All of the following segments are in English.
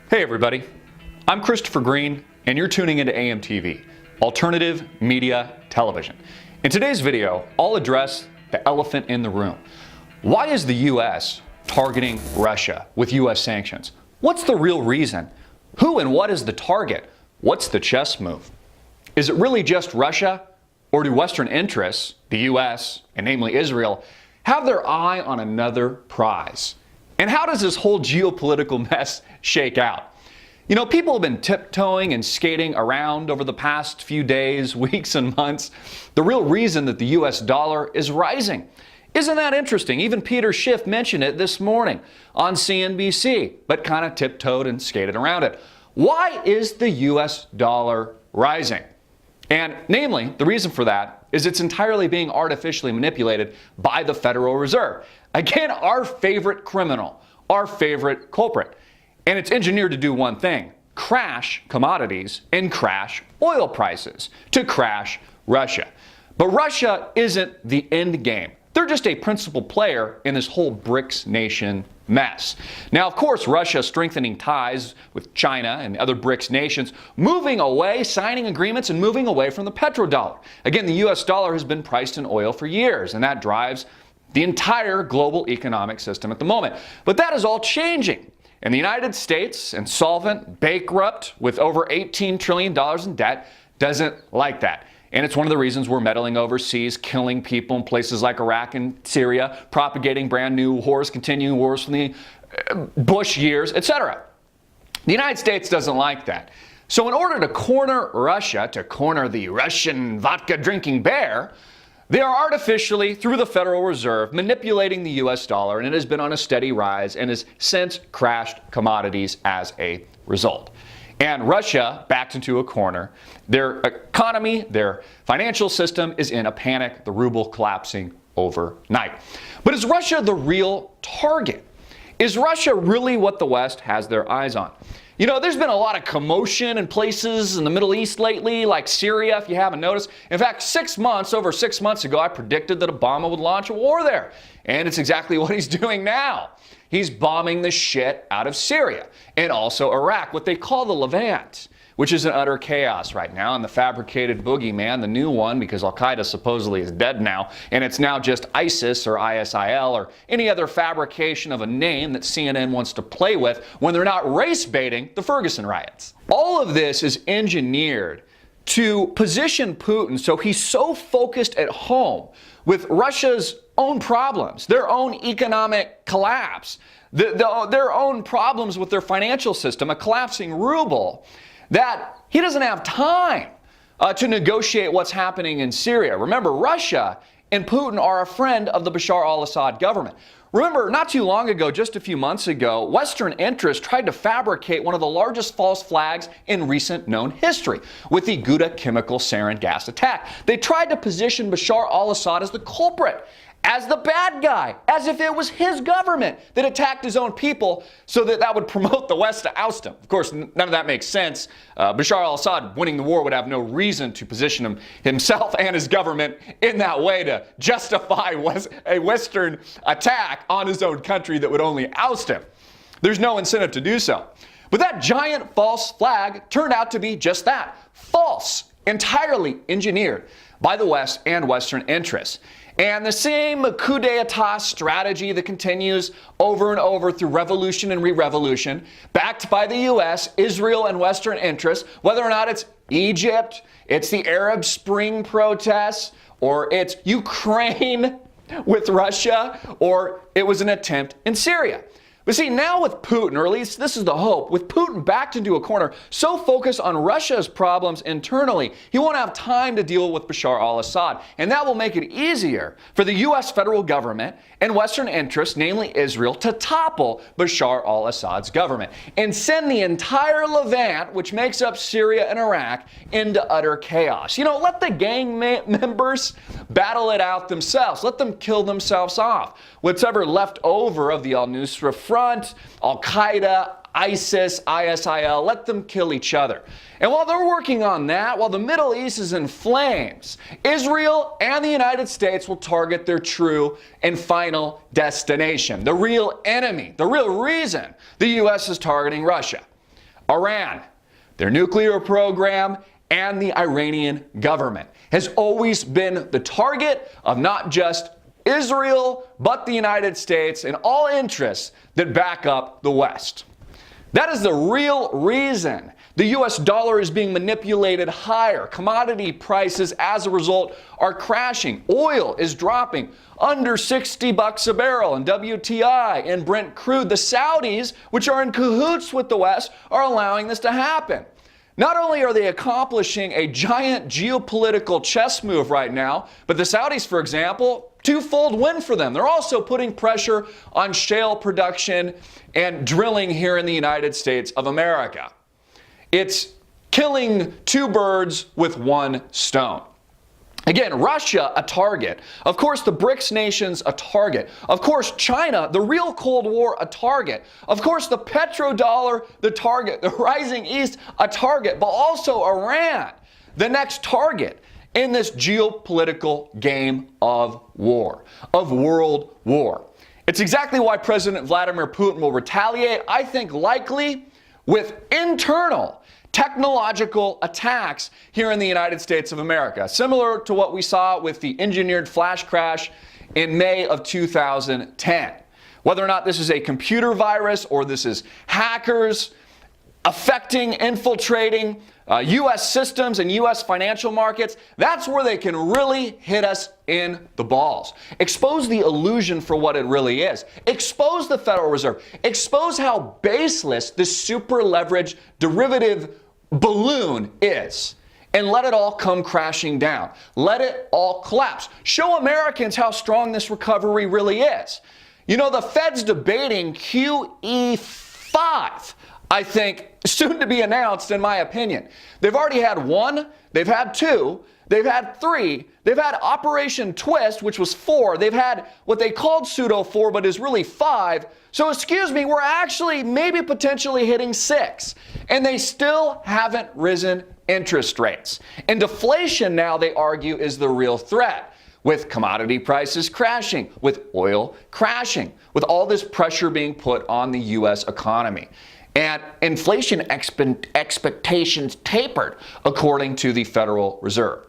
Hey everybody, I'm Christopher Green and you're tuning into AMTV, Alternative Media Television. In today's video, I'll address the elephant in the room. Why is the US targeting Russia with US sanctions? What's the real reason? Who and what is the target? What's the chess move? Is it really just Russia, or do Western interests, the US, and namely Israel, have their eye on another prize? And how does this whole geopolitical mess shake out? You know, people have been tiptoeing and skating around over the past few days, weeks, and months the real reason that the US dollar is rising. Isn't that interesting? Even Peter Schiff mentioned it this morning on CNBC, but kind of tiptoed and skated around it. Why is the US dollar rising? And namely, the reason for that is it's entirely being artificially manipulated by the Federal Reserve. Again, our favorite criminal, our favorite culprit. And it's engineered to do one thing: crash commodities and crash oil prices, to crash Russia. But Russia isn't the end game. They're just a principal player in this whole BRICS nation mess. Now, of course, Russia strengthening ties with China and other BRICS nations, moving away, signing agreements, and moving away from the petrodollar. Again, the US dollar has been priced in oil for years, and that drives the entire global economic system at the moment. But that is all changing. And the United States, insolvent, bankrupt, with over $18 trillion in debt, doesn't like that. And it's one of the reasons we're meddling overseas, killing people in places like Iraq and Syria, propagating brand new wars, continuing wars from the Bush years, etc. The United States doesn't like that. So in order to corner Russia, to corner the Russian vodka-drinking bear, they are artificially, through the Federal Reserve, manipulating the US dollar, and it has been on a steady rise and has since crashed commodities as a result. And Russia backed into a corner. Their economy, their financial system is in a panic, the ruble collapsing overnight. But is Russia the real target? Is Russia really what the West has their eyes on? You know, there's been a lot of commotion in places in the Middle East lately, like Syria, if you haven't noticed. In fact, over 6 months ago, I predicted that Obama would launch a war there. And it's exactly what he's doing now. He's bombing the shit out of Syria and also Iraq, what they call the Levant, which is in utter chaos right now. And the fabricated boogeyman, the new one, because Al-Qaeda supposedly is dead now, and it's now just ISIS or ISIL or any other fabrication of a name that CNN wants to play with when they're not race baiting the Ferguson riots. All of this is engineered to position Putin so he's so focused at home with Russia's own problems, their own economic collapse, their own problems with their financial system, a collapsing ruble, that he doesn't have time to negotiate what's happening in Syria. Remember, Russia and Putin are a friend of the Bashar al-Assad government. Remember, not too long ago, just a few months ago, Western interests tried to fabricate one of the largest false flags in recent known history with the Ghouta chemical sarin gas attack. They tried to position Bashar al-Assad as the culprit, as the bad guy, as if it was his government that attacked his own people, so that would promote the West to oust him. Of course, none of that makes sense. Bashar al-Assad winning the war would have no reason to position himself and his government in that way to justify a Western attack on his own country that would only oust him. There's no incentive to do so. But that giant false flag turned out to be just that, false, entirely engineered by the West and Western interests. And the same coup d'etat strategy that continues over and over through revolution and re-revolution, backed by the US, Israel, and Western interests, whether or not it's Egypt, it's the Arab Spring protests, or it's Ukraine with Russia, or it was an attempt in Syria. But see, now with Putin, or at least this is the hope, with Putin backed into a corner, so focused on Russia's problems internally, he won't have time to deal with Bashar al-Assad. And that will make it easier for the US federal government and Western interests, namely Israel, to topple Bashar al-Assad's government and send the entire Levant, which makes up Syria and Iraq, into utter chaos. You know, let the gang members battle it out themselves. Let them kill themselves off. Whatever left over of the al-Nusra Front, Al-Qaeda, ISIS, ISIL, let them kill each other. And while they're working on that, while the Middle East is in flames, Israel and the United States will target their true and final destination, the real enemy, the real reason the U.S. is targeting Russia. Iran, their nuclear program, and the Iranian government has always been the target of not just Israel, but the United States and all interests that back up the West. That is the real reason the US dollar is being manipulated higher. Commodity prices, as a result, are crashing. Oil is dropping under $60 a barrel, and WTI and Brent crude. The Saudis, which are in cahoots with the West, are allowing this to happen. Not only are they accomplishing a giant geopolitical chess move right now, but the Saudis, for example, twofold win for them. They're also putting pressure on shale production and drilling here in the United States of America. It's killing two birds with one stone. Again, Russia, a target. Of course, the BRICS nations, a target. Of course, China, the real Cold War, a target. Of course, the petrodollar, the target. The rising East, a target. But also Iran, the next target in this geopolitical game of war, of world war. It's exactly why President Vladimir Putin will retaliate, I think likely, with internal technological attacks here in the United States of America, similar to what we saw with the engineered flash crash in May of 2010. Whether or not this is a computer virus or this is hackers affecting, infiltrating U.S. systems and U.S. financial markets, that's where they can really hit us in the balls. Expose the illusion for what it really is. Expose the Federal Reserve. Expose how baseless this super leveraged derivative balloon is. And let it all come crashing down. Let it all collapse. Show Americans how strong this recovery really is. You know, the Fed's debating QE5. I think, soon to be announced, in my opinion. They've already had one, they've had two, they've had three, they've had Operation Twist, which was 4, they've had what they called Pseudo 4, but is really 5. So excuse me, we're actually maybe potentially hitting 6. And they still haven't risen interest rates. And deflation now, they argue, is the real threat, with commodity prices crashing, with oil crashing, with all this pressure being put on the U.S. economy. And inflation expectations tapered, according to the Federal Reserve.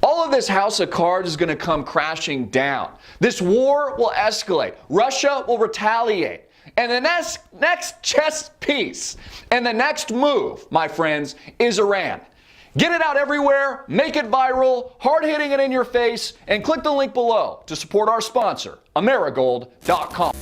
All of this house of cards is going to come crashing down. This war will escalate. Russia will retaliate. And the next chess piece and the next move, my friends, is Iran. Get it out everywhere, make it viral, hard-hitting it in your face, and click the link below to support our sponsor, Amerigold.com.